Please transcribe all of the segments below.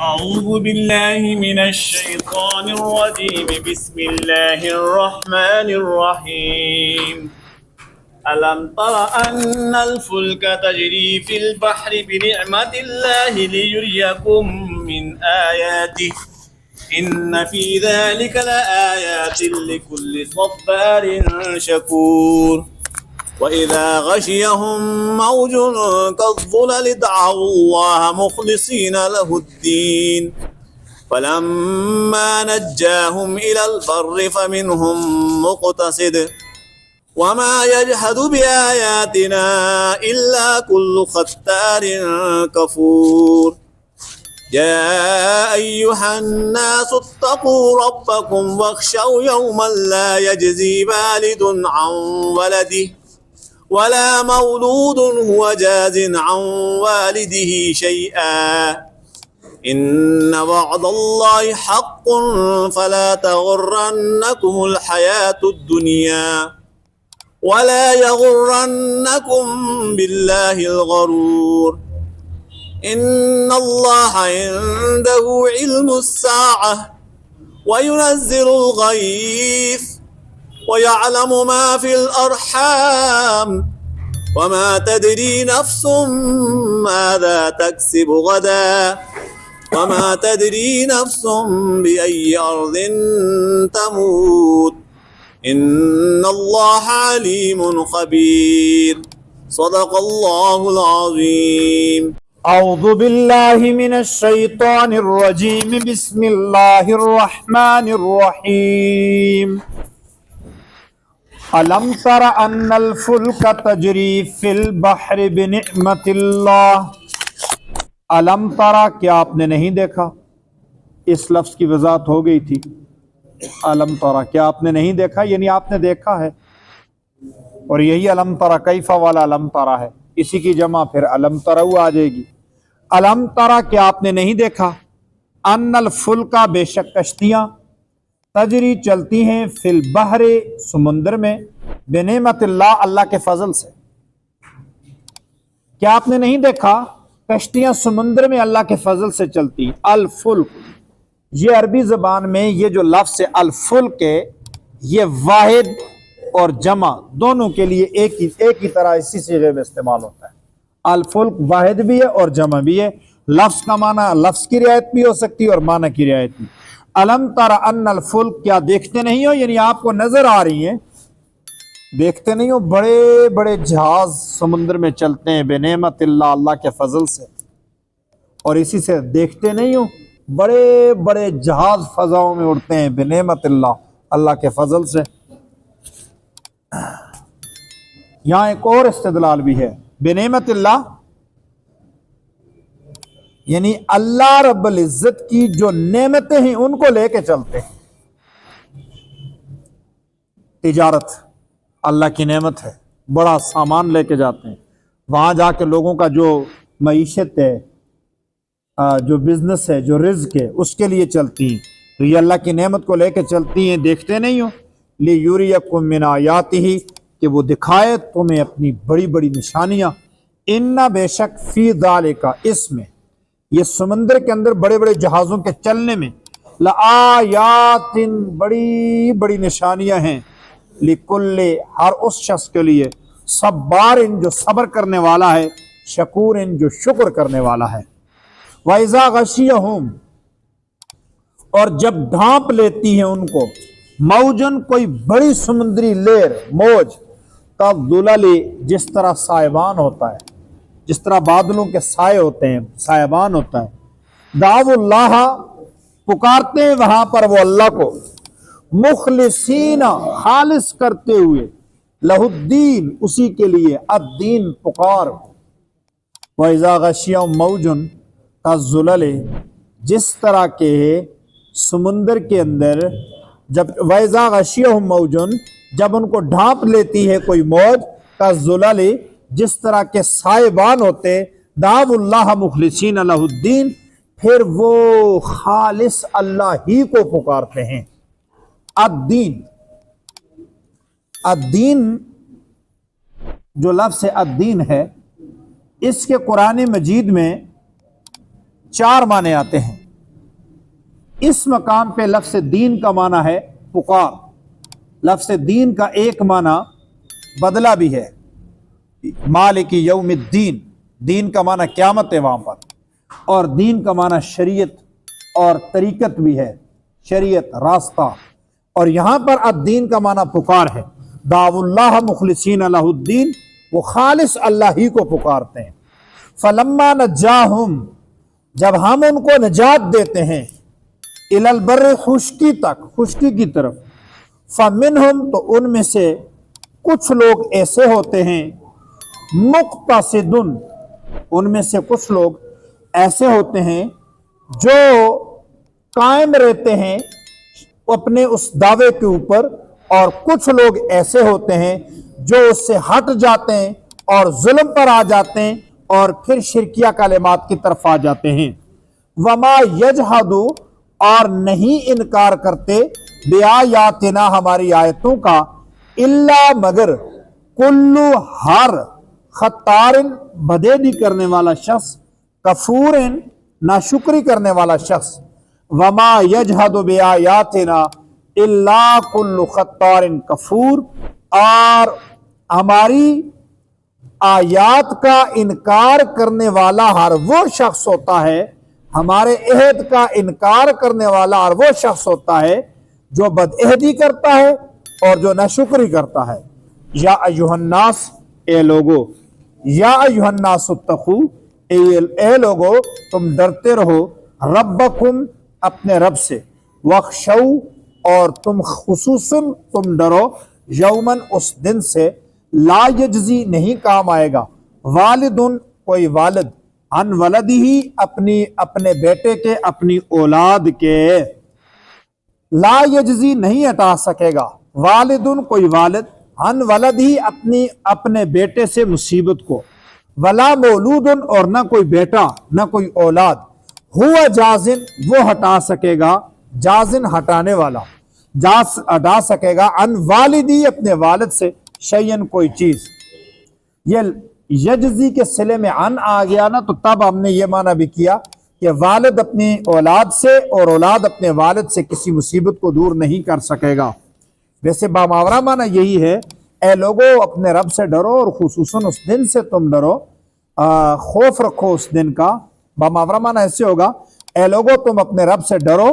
أعوذ بالله من الشيطان الرجيم بسم الله الرحمن الرحيم ألم تر أن الفلك تجري في البحر بنعمة الله ليريكم من آياته إن في ذلك لآيات لكل صبار شكور وإذا غشيهم موج كالظلل دعوا الله مخلصين له الدين فلما نجاهم إلى البر فمنهم مقتصد وما يجحد بآياتنا إلا كل ختار كفور يا أيها الناس اتقوا ربكم واخشوا يوما لا يجزي والد عن ولده ولا مولود هو جاز عن والده شيئا إن وعد الله حق فلا تغرنكم الحياة الدنيا ولا يغرنكم بالله الغرور إن الله عنده علم الساعة وينزل الغيث ويعلم ما في الأرحام وما تدري نفس ماذا تكسب غدا وما تدري نفس بأي أرض تموت إن الله عليم خبير صدق الله العظيم اعوذ باللہ من الشیطان الرجیم بسم اللہ الرحمن الرحیم الم تر ان الفلک تجری فی البحر بنعمت اللہ الم ترى کیا آپ نے نہیں دیکھا؟ اس لفظ کی وضاحت ہو گئی تھی. الم ترى کیا آپ نے نہیں دیکھا یعنی آپ نے دیکھا ہے، اور یہی الم ترى کیف والا الم ترى ہے، اسی کی جمع پھر الم تروا آ جائے گی. الم ترى کیا آپ نے نہیں دیکھا ان الفلک بے شک کشتیاں تجری چلتی ہیں فی البحر سمندر میں بنعمت اللہ اللہ کے فضل سے. کیا آپ نے نہیں دیکھا کشتیاں سمندر میں اللہ کے فضل سے چلتی. الفلک یہ عربی زبان میں یہ جو لفظ ہے الفلک ہے، یہ واحد اور جمع دونوں کے لیے ایک ہی طرح اسی صیغے میں استعمال ہوتا ہے. الفلک واحد بھی ہے اور جمع بھی ہے. لفظ کا معنی لفظ کی رعایت بھی ہو سکتی ہے اور معنی کی رعایت بھی. الم تر ان الفلک کیا دیکھتے نہیں ہو یعنی آپ کو نظر آ رہی ہیں، دیکھتے نہیں ہو بڑے بڑے جہاز سمندر میں چلتے ہیں بنعمت اللہ اللہ کے فضل سے. اور اسی سے دیکھتے نہیں ہو بڑے بڑے جہاز فضاؤں میں اڑتے ہیں بنعمت اللہ اللہ کے فضل سے. یہاں ایک اور استدلال بھی ہے. بنعمت اللہ یعنی اللہ رب العزت کی جو نعمتیں ہیں ان کو لے کے چلتے ہیں. تجارت اللہ کی نعمت ہے، بڑا سامان لے کے جاتے ہیں، وہاں جا کے لوگوں کا جو معیشت ہے، جو بزنس ہے، جو رزق ہے اس کے لیے چلتی ہیں. تو یہ اللہ کی نعمت کو لے کے چلتی ہیں. دیکھتے نہیں ہو لیُریَکُم مِّنْ آیاتِہ کہ وہ دکھائے تمہیں اپنی بڑی بڑی نشانیاں. ان بے شک فی ذالک اس میں یہ سمندر کے اندر بڑے بڑے جہازوں کے چلنے میں لآیات بڑی بڑی نشانیاں ہیں لکل ہر اس شخص کے لیے صبار جو صبر کرنے والا ہے، شکور جو شکر کرنے والا ہے. وَإِذَا غَشِيَهُمْ اور جب ڈھانپ لیتی ہیں ان کو موجن کوئی بڑی سمندری لہر موج كالظلل جس طرح سائبان ہوتا ہے، جس طرح بادلوں کے سائے ہوتے ہیں سائبان ہوتا ہے. دعوا اللہ پکارتے ہیں وہاں پر وہ اللہ کو مخلصین خالص کرتے ہوئے لہ الدین اسی کے لیے الدین پکار. وَإِذَا غَشِيَهُمْ مَوْجٌ كَالظُّلَلِ جس طرح کے سمندر کے اندر جب وَإِذَا غَشِيَهُمْ مَوْجٌ جب ان کو ڈھانپ لیتی ہے کوئی موج كَالظُّلَلِ جس طرح کے سائبان ہوتے دعوا اللہ مخلصین لہ الدین پھر وہ خالص اللہ ہی کو پکارتے ہیں. الدین الدین جو لفظ الدین ہے اس کے قرآن مجید میں 4 معنی آتے ہیں. اس مقام پہ لفظ دین کا معنی ہے پکار. لفظ دین کا ایک معنی بدلہ بھی ہے، مالک یوم الدین، دین کا معنی قیامت ہے وہاں پر، اور دین کا معنی شریعت اور طریقت بھی ہے، شریعت راستہ. اور یہاں پر الدین کا معنی پکار ہے. دعوا اللہ مخلصین لہ الدین، وہ خالص اللہ ہی کو پکارتے ہیں. فلما نجاہم، جب ہم ان کو نجات دیتے ہیں، الی البر، خشکی تک، خشکی کی طرف، فمنہم، تو ان میں سے کچھ لوگ ایسے ہوتے ہیں، مقتصد، ان میں سے کچھ لوگ ایسے ہوتے ہیں جو قائم رہتے ہیں اپنے اس دعوے کے اوپر، اور کچھ لوگ ایسے ہوتے ہیں جو اس سے ہٹ جاتے ہیں اور ظلم پر آ جاتے ہیں اور پھر شرکیہ کلمات کی طرف آ جاتے ہیں. وما یجحد، اور نہیں انکار کرتے، بآیاتنا، ہماری آیتوں کا، الا، مگر، کلو، ہر، خطار، بدعہدی کرنے والا شخص، کفور، ناشکری کرنے والا شخص. وما یجحد بآیاتنا الا کل خطار کفور، اور ہماری آیات کا انکار کرنے والا ہر وہ شخص ہوتا ہے، ہمارے عہد کا انکار کرنے والا ہر وہ شخص ہوتا ہے جو بدعہدی کرتا ہے اور جو ناشکری کرتا ہے. یا ایھا الناس، اے لوگو، یا ایھا الناس اتقوا، اے لوگو تم ڈرتے رہو، ربکم، اپنے رب سے، واخشوا، اور تم خصوصاً تم ڈرو، یومن، اس دن سے، لا یجزی، نہیں کام آئے گا، والدن، کوئی والد، عن ولدہ، اپنے بیٹے کے، اپنی اولاد کے، لا یجزی، نہیں ہٹا سکے گا، والدن، کوئی والد، عن ولدہ، اپنے بیٹے سے مصیبت کو، ولا مولودن، اور نہ کوئی بیٹا، نہ کوئی اولاد، ہوا جازن، وہ ہٹا سکے گا، جازن، ہٹانے والا، ہٹا سکے گا، عن والدی، اپنے والد سے، شیئن، کوئی چیز. یہ یجزی کے صلے میں عن آ گیا نا، تو تب ہم نے یہ معنی بھی کیا کہ والد اپنی اولاد سے اور اولاد اپنے والد سے کسی مصیبت کو دور نہیں کر سکے گا. ویسے باماورا معنی یہی ہے، اے لوگو اپنے رب سے ڈرو اور خصوصاً اس دن سے تم ڈرو، خوف رکھو اس دن کا. باماورا معنی ایسے ہوگا، اے لوگو تم اپنے رب سے ڈرو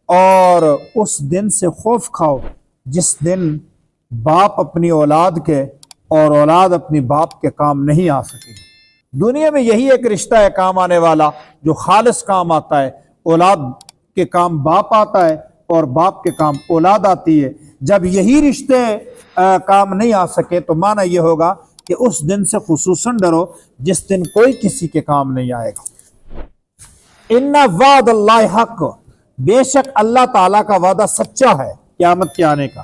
اور اس دن سے خوف کھاؤ جس دن باپ اپنی اولاد کے اور اولاد اپنی باپ کے کام نہیں آ سکے گی. دنیا میں یہی ایک رشتہ ہے کام آنے والا جو خالص کام آتا ہے، اولاد کے کام باپ آتا ہے اور باپ کے کام اولاد آتی ہے. جب یہی رشتے کام نہیں آ سکے تو معنی یہ ہوگا کہ اس دن سے خصوصاً ڈرو جس دن کوئی کسی کے کام نہیں آئے گا. ان وعد اللہ حق، بے شک اللہ تعالیٰ کا وعدہ سچا ہے قیامت کے آنے کا.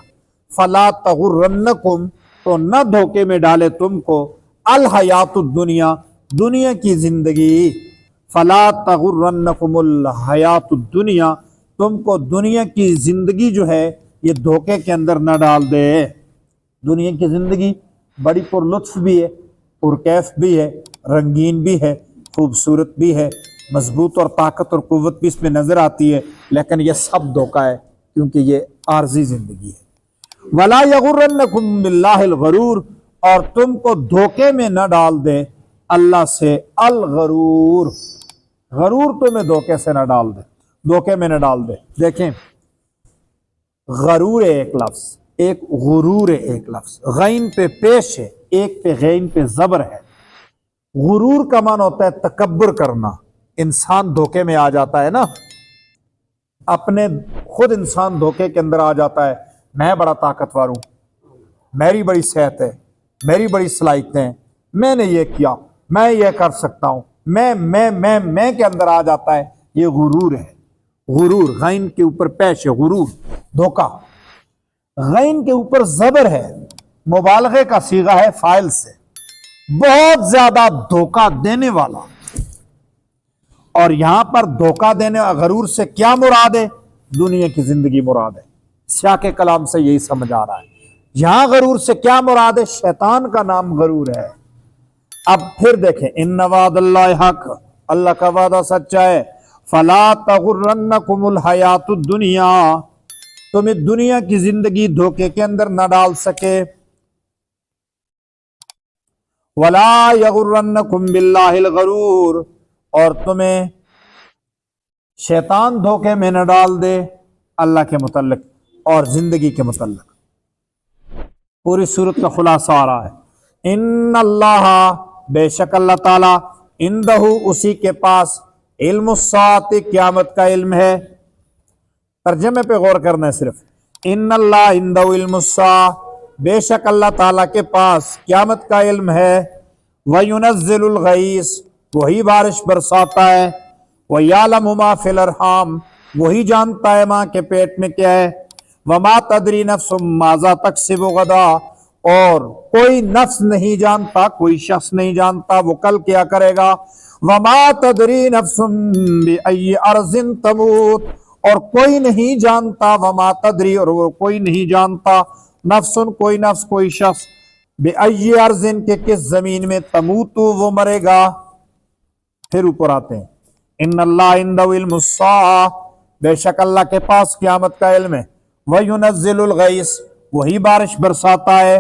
فلا تغرنکم، تو نہ دھوکے میں ڈالے تم کو، الحیات الدنیا، دنیا کی زندگی. فلا تغرنکم الحیات الدنیا، تم کو دنیا کی زندگی جو ہے یہ دھوکے کے اندر نہ ڈال دے. دنیا کی زندگی بڑی پر لطف بھی ہے، پرکیف بھی ہے، رنگین بھی ہے، خوبصورت بھی ہے، مضبوط اور طاقت اور قوت بھی اس میں نظر آتی ہے، لیکن یہ سب دھوکہ ہے کیونکہ یہ عارضی زندگی ہے. ولا یغرنکم باللہ الغرور، اور تم کو دھوکے میں نہ ڈال دے اللہ سے الغرور، غرور تمہیں دھوکے سے نہ ڈال دے، دھوکے میں نہ ڈال دے. دیکھیں، غرور ہے ایک لفظ، ایک غرور ہے ایک لفظ. غین پہ پیش ہے، ایک پہ غین پہ زبر ہے. غرور کا معنی ہوتا ہے تکبر کرنا. انسان دھوکے میں آ جاتا ہے نا، اپنے خود انسان دھوکے کے اندر آ جاتا ہے، میں بڑا طاقتور ہوں، میری بڑی صحت ہے، میری بڑی صلاحیتیں ہیں، میں نے یہ کیا، میں یہ کر سکتا ہوں، میں کے اندر آ جاتا ہے. یہ غرور ہے. غرور غین کے اوپر پیش ہے، غرور دھوکہ. غین کے اوپر زبر ہے، مبالغے کا صیغہ ہے فاعل سے، بہت زیادہ دھوکہ دینے والا. اور یہاں پر دھوکہ دینے غرور سے کیا مراد ہے؟ دنیا کی زندگی مراد ہے. سیاق کلام سے یہی سمجھ آ رہا ہے. یہاں غرور سے کیا مراد ہے؟ شیطان کا نام غرور ہے. اب پھر دیکھیں، ان وعد اللہ حق، اللہ کا وعدہ سچا ہے. فلا تغرنکم الحیات الدنیا، تمہیں دنیا کی زندگی دھوکے کے اندر نہ ڈال سکے، ولا یغرنکم باللہ الغرور، اور تمہیں شیطان دھوکے میں نہ ڈال دے اللہ کے متعلق اور زندگی کے متعلق۔ پوری صورت کا خلاصہ آ رہا ہے، ان اللہ، بے شک اللہ تعالی، عندہ، اسی کے پاس، علم الساعۃ، قیامت کا علم ہے۔ ترجمے پہ غور کرنا ہے صرف، ان اللہ عندہ علم الساعۃ، بے شک اللہ تعالیٰ کے پاس قیامت کا علم ہے، وَيُنَزِّلُ الْغَيْثَ، وہی بارش برساتا ہے، وَيَعْلَمُ مَا فِي الْأَرْحَامِ، وہی جانتا ہے ماں کے پیٹ میں کیا ہے، وَمَا تَدْرِي نَفْسٌ مَاذَا تَكْسِبُ غَدًا، اور کوئی نفس نہیں جانتا، کوئی شخص نہیں جانتا وہ کل کیا کرے گا، وَمَا تَدْرِي نَفْسٌ بِأَيِّ أَرْضٍ تَمُوتُ، اور کوئی نہیں جانتا، وَمَا تَدْرِي، اور وہ کوئی نہیں جانتا، نفسن، کوئی نفس، کوئی شخص، بِأَيِّ أَرْضٍ، کہ کس زمین میں، تموت، وہ مرے گا۔ پھر اوپر آتے ہیں، ان اللہ عندہ علم الساعہ، بے شک اللہ کے پاس قیامت کا علم ہے، وَيُنَزِّلُ الْغَيْثَ، وہی بارش برساتا ہے،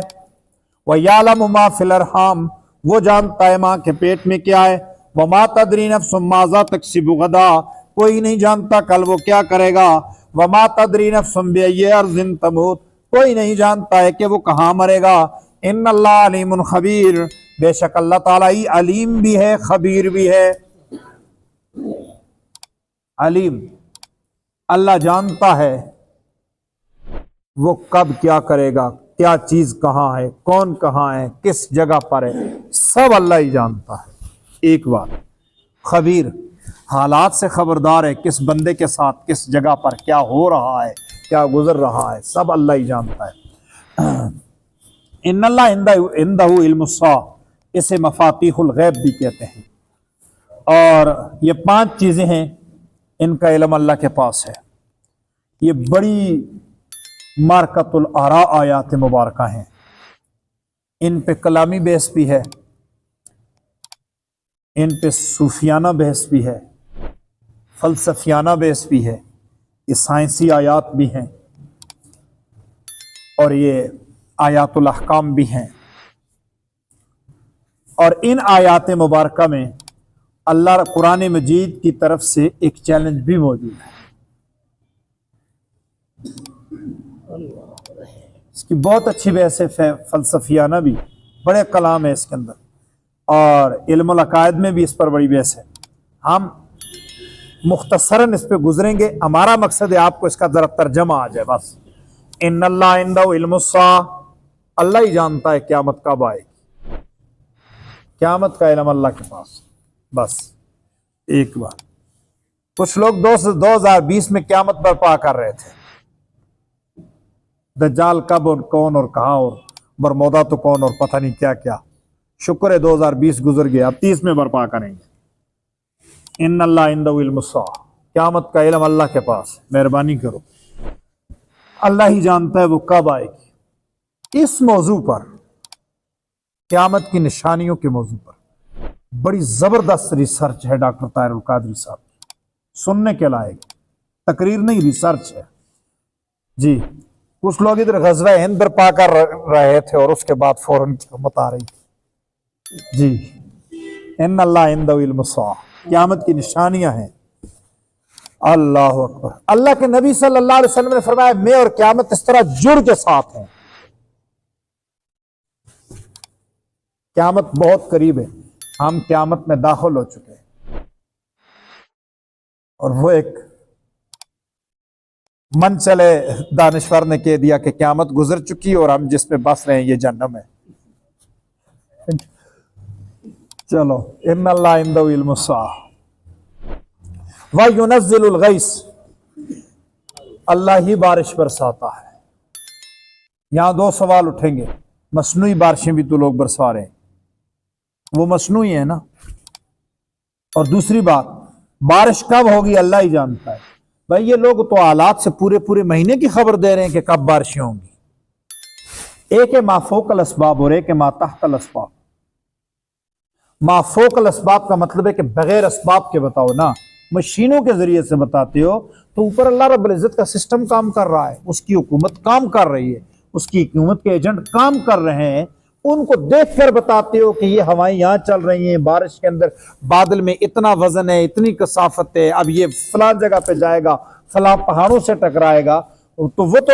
وَيَعْلَمُ مَا فِي الْأَرْحَامِ، وہ جانتا ہے ماں کے پیٹ میں کیا ہے، وَمَا تَدْرِي نَفْسٌ مَاذَا تَكْسِبُ غَدًا، کوئی نہیں جانتا کل وہ کیا کرے گا، وَمَا تَدْرِي نَفْسٌ بِأَيِّ أَرْضٍ تَمُوتُ، کوئی نہیں جانتا ہے کہ وہ کہاں مرے گا۔ ان اللہ علیم خبیر، بے شک اللہ تعالیٰ ہی علیم بھی ہے، خبیر بھی ہے۔ علیم، اللہ جانتا ہے وہ کب کیا کرے گا، کیا چیز کہاں ہے، کون کہاں ہے، کس جگہ پر ہے، سب اللہ ہی جانتا ہے۔ ایک بات، خبیر، حالات سے خبردار ہے، کس بندے کے ساتھ کس جگہ پر کیا ہو رہا ہے، کیا گزر رہا ہے، سب اللہ ہی جانتا ہے۔ ان اللہ عندہ علم الساعہ، اسے مفاتیح الغیب بھی کہتے ہیں، اور یہ 5 چیزیں ہیں، ان کا علم اللہ کے پاس ہے۔ یہ بڑی مارکۃ الآراء آیات مبارکہ ہیں، ان پہ کلامی بحث بھی ہے، ان پہ صوفیانہ بحث بھی ہے، فلسفیانہ بحث بھی ہے، یہ سائنسی آیات بھی ہیں، اور یہ آیات الاحکام بھی ہیں۔ اور ان آیات مبارکہ میں اللہ قرآن مجید کی طرف سے ایک چیلنج بھی موجود ہے، اس کی بہت اچھی بحث ہے، فلسفیانہ بھی، بڑے کلام ہے اس کے اندر، اور علم العقائد میں بھی اس پر بڑی بحث ہے۔ ہم مختصراً اس پہ گزریں گے، ہمارا مقصد ہے آپ کو اس کا ذرا ترجمہ آ جائے بس۔ ان اللہ عندہ علم الساعہ، اللہ ہی جانتا ہے قیامت کب آئے گی، قیامت کا علم اللہ کے پاس، بس ایک بات۔ کچھ لوگ 2020 میں قیامت برپا کر رہے تھے، دجال کب اور کون اور کہاں، اور برمودا تو کون اور پتہ نہیں کیا کیا۔ شکر ہے 2020 گزر گیا، اب 30 میں برپا کریں گے۔ ان اللہ عندہ علم الساعہ، قیامت کا علم اللہ کے پاس، مہربانی کرو، اللہ ہی جانتا ہے وہ کب آئے گی۔ اس موضوع پر، قیامت کی نشانیوں کے موضوع پر بڑی زبردست ریسرچ ہے ڈاکٹر طاہر القادری صاحب، سننے کے لائق، تقریر نہیں ریسرچ ہے جی۔ کچھ لوگ ادھر غزوہ ہند برپا کر رہے تھے اور اس کے بعد فوراً قیامت آ رہی تھی جی۔ ان اللہ عندہ علم الساعہ، قیامت کی نشانیاں ہیں۔ اللہ اکبر، اللہ کے نبی صلی اللہ علیہ وسلم نے فرمایا میں اور قیامت اس طرح جڑ کے ساتھ ہیں، قیامت بہت قریب ہے، ہم قیامت میں داخل ہو چکے ہیں، اور وہ ایک من چلے دانشور نے کہہ دیا کہ قیامت گزر چکی اور ہم جس میں بس رہے ہیں یہ جہنم ہے۔ چلو، ان اللہ عندہ علم الساعہ وَيُنَزِّلُ الْغَيْثَ، اللہ ہی بارش برساتا ہے۔ یہاں 2 سوال اٹھیں گے، مصنوعی بارشیں بھی تو لوگ برسا رہے ہیں، وہ مصنوعی ہے نا، اور دوسری بات، بارش کب ہوگی اللہ ہی جانتا ہے۔ بھائی یہ لوگ تو حالات سے پورے مہینے کی خبر دے رہے ہیں کہ کب بارشیں ہوں گی۔ ایک ہے ما فوق الاسباب اور ایک ہے ما تحت الاسباب۔ ما فوق الاسباب کا مطلب ہے کہ بغیر اسباب کے بتاؤ نا، مشینوں کے ذریعے سے بتاتے ہو تو اوپر اللہ رب العزت کا سسٹم کام کر رہا ہے، اس کی حکومت کام کر رہی ہے، اس کی حکومت کے ایجنٹ کام کر رہے ہیں، ان کو دیکھ کر بتاتے ہو کہ یہ ہوائیں یہاں چل رہی ہیں، بارش کے اندر بادل میں اتنا وزن ہے، اتنی کثافت ہے، اب یہ فلاں جگہ پہ جائے گا، فلاں پہاڑوں سے ٹکرائے گا، تو وہ تو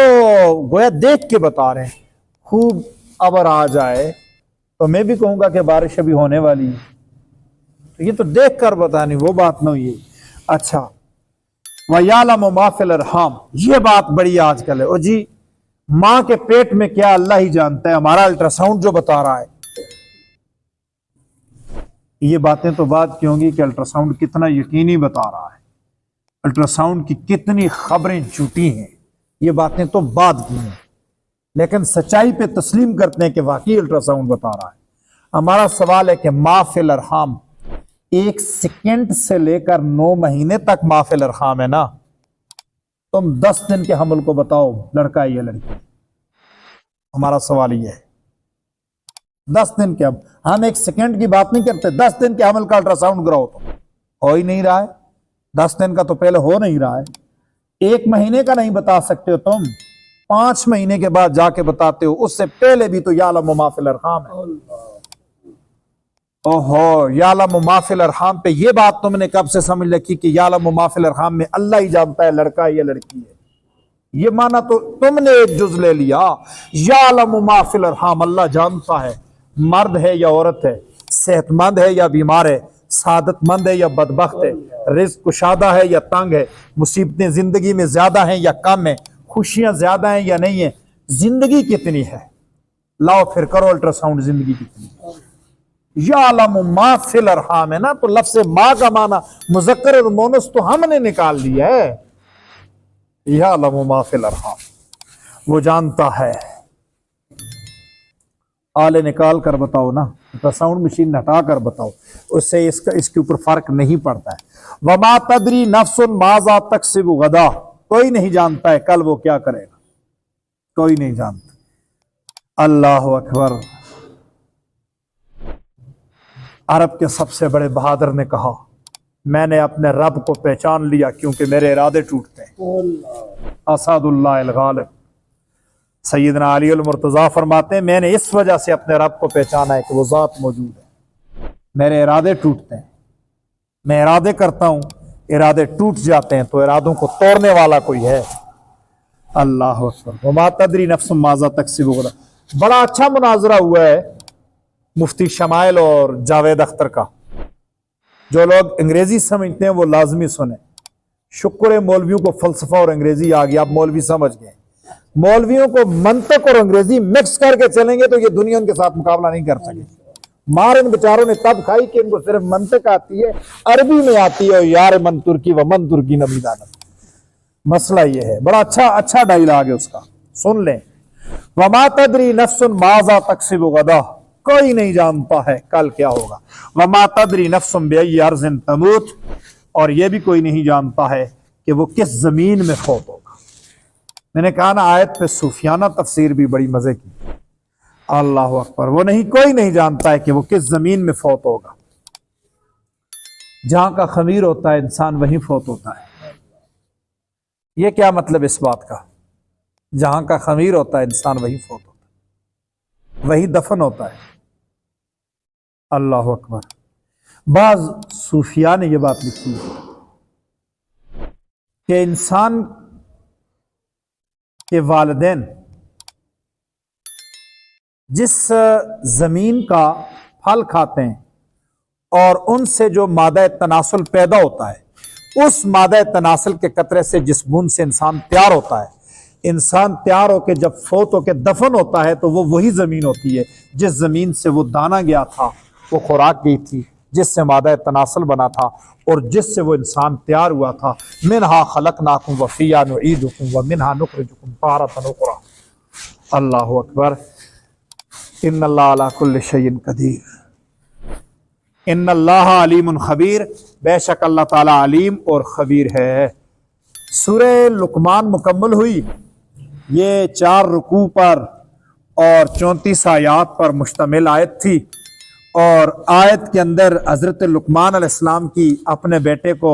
گویا دیکھ کے بتا رہے ہیں۔ خوب ابر آ جائے تو میں بھی کہوں گا کہ بارش ابھی ہونے والی ہے، تو یہ تو دیکھ کر بتانی، وہ بات نہ ہوئی۔ اچھا، وَيَعْلَمُ مَا فِي الْأَرْحَامِ، یہ بات بڑی آج کل ہے، اور جی ماں کے پیٹ میں کیا اللہ ہی جانتا ہے، ہمارا الٹرا ساؤنڈ جو بتا رہا ہے۔ یہ باتیں تو بات کی ہوں گی کہ الٹرا ساؤنڈ کتنا یقینی بتا رہا ہے، الٹرا ساؤنڈ کی کتنی خبریں جھوٹی ہیں، یہ باتیں تو بعد کی ہیں، لیکن سچائی پہ تسلیم کرتے ہیں کہ واقعی الٹرا ساؤنڈ بتا رہا ہے۔ ہمارا سوال ہے کہ ما فی الارحام، 1 سیکنڈ سے لے کر 9 مہینے تک ما فی الارحام ہے نا، تم 10 دن کے حمل کو بتاؤ لڑکا ہے یا لڑکی؟ ہمارا سوال یہ ہے 10 دن کے، ہم 1 سیکنڈ کی بات نہیں کرتے، 10 دن کے حمل کا الٹرا ساؤنڈ کراؤ تو ہو ہی نہیں رہا ہے، 10 دن کا تو پہلے ہو نہیں رہا ہے، 1 مہینے کا نہیں بتا سکتے ہو تم، 5 مہینے کے بعد جا کے بتاتے ہو، اس سے پہلے بھی تو یعلم ما فی الارحام ہے۔ اوہو، یعلم ما فی الارحام پہ یہ بات تم نے کب سے سمجھ رکھی کہ یعلم ما فی الارحام میں اللہ ہی جانتا ہے لڑکا ہے یا لڑکی ہے؟ یہ معنی تو تم نے ایک جز لے لیا، یعلم ما فی الارحام، اللہ جانتا ہے مرد ہے یا عورت ہے، صحت مند ہے یا بیمار ہے، سعادت مند ہے یا بدبخت ہے، رزق کشادہ ہے یا تنگ ہے، مصیبتیں زندگی میں زیادہ ہیں یا کم ہیں، خوشیاں زیادہ ہیں یا نہیں ہیں، زندگی کتنی ہے، لاؤ پھر کرو الٹرا ساؤنڈ، زندگی کتنی ہے۔ یعلم ما فی الارحام ہے نا، تو لفظ ما کا معنی مذکر اور مونس تو ہم نے نکال لیا ہے، یعلم ما فی الارحام، وہ جانتا ہے۔ آلے نکال کر بتاؤ نا، ساؤنڈ مشین ہٹا کر بتاؤ، اس سے اس کے اوپر فرق نہیں پڑتا ہے۔ وما تدری نفس ماذا تکسب غدا، کوئی نہیں جانتا ہے کل وہ کیا کرے گا، کوئی نہیں جانتا۔ اللہ اکبر۔ عرب کے سب سے بڑے بہادر نے کہا میں نے اپنے رب کو پہچان لیا کیونکہ میرے ارادے ٹوٹتے ہیں۔ اسد اللہ الغالب، سیدنا علی المرتضیٰ فرماتے ہیں میں نے اس وجہ سے اپنے رب کو پہچانا ہے کہ وہ ذات موجود ہے، میرے ارادے ٹوٹتے ہیں، میں ارادے کرتا ہوں، ارادے ٹوٹ جاتے ہیں، تو ارادوں کو توڑنے والا کوئی ہے۔ اللہ اکبر۔ وما تدری نفس ماذا تکسب غدا، بڑا اچھا مناظرہ ہوا ہے مفتی شمائل اور جاوید اختر کا، جو لوگ انگریزی سمجھتے ہیں وہ لازمی سنیں۔ شکر ہے مولویوں کو فلسفہ اور انگریزی آ گیا، آپ مولوی سمجھ گئے۔ مولویوں کو منطق اور انگریزی مکس کر کے چلیں گے تو یہ دنیا ان کے ساتھ مقابلہ نہیں کر سکے۔ مار ان بیچاروں نے تب کھائی کہ ان کو صرف منطق آتی ہے، عربی میں آتی ہے، یار من ترکی و من ترکی نبی دانت۔ مسئلہ یہ ہے، بڑا اچھا ڈائلاگ ہے اس کا، سن لیں۔ وما تدری نفس ماذا تکسب غدا، کوئی نہیں جانتا ہے کل کیا ہوگا۔ وما تدری نفس بأی ارض تموت، اور یہ بھی کوئی نہیں جانتا ہے کہ وہ کس زمین میں فوت ہوگا۔ میں نے کہا نا آیت پہ صوفیانہ تفسیر بھی بڑی مزے کی۔ اللہ اکبر۔ وہ نہیں، کوئی نہیں جانتا ہے کہ وہ کس زمین میں فوت ہوگا۔ جہاں کا خمیر ہوتا ہے انسان وہیں فوت ہوتا ہے۔ یہ کیا مطلب اس بات کا؟ جہاں کا خمیر ہوتا ہے انسان وہیں فوت ہوتا ہے، وہی دفن ہوتا ہے۔ اللہ اکبر۔ بعض صوفیاء نے یہ بات لکھی ہے کہ انسان کے والدین جس زمین کا پھل کھاتے ہیں اور ان سے جو مادہ تناسل پیدا ہوتا ہے، اس مادہ تناسل کے قطرے سے جس بوند سے انسان تیار ہوتا ہے، انسان تیار ہو کے جب فوت ہو کے دفن ہوتا ہے تو وہ وہی زمین ہوتی ہے جس زمین سے وہ دانا گیا تھا، وہ خوراک گئی تھی، جس سے مادہ تناسل بنا تھا اور جس سے وہ انسان تیار ہوا تھا۔ منہا خلقناکم وفیہا نعیدکم ومنہا نخرجکم تارۃ اخری۔ اللہ اکبر۔ ان اللہ علی کل شیء قدیر۔ ان اللہ علیم خبیر، بے شک اللہ تعالی علیم اور خبیر ہے۔ سورہ لقمان مکمل ہوئی، یہ 4 رکوع پر اور 34 آیات پر مشتمل آیت تھی، اور آیت کے اندر حضرت لقمان علیہ السلام کی اپنے بیٹے کو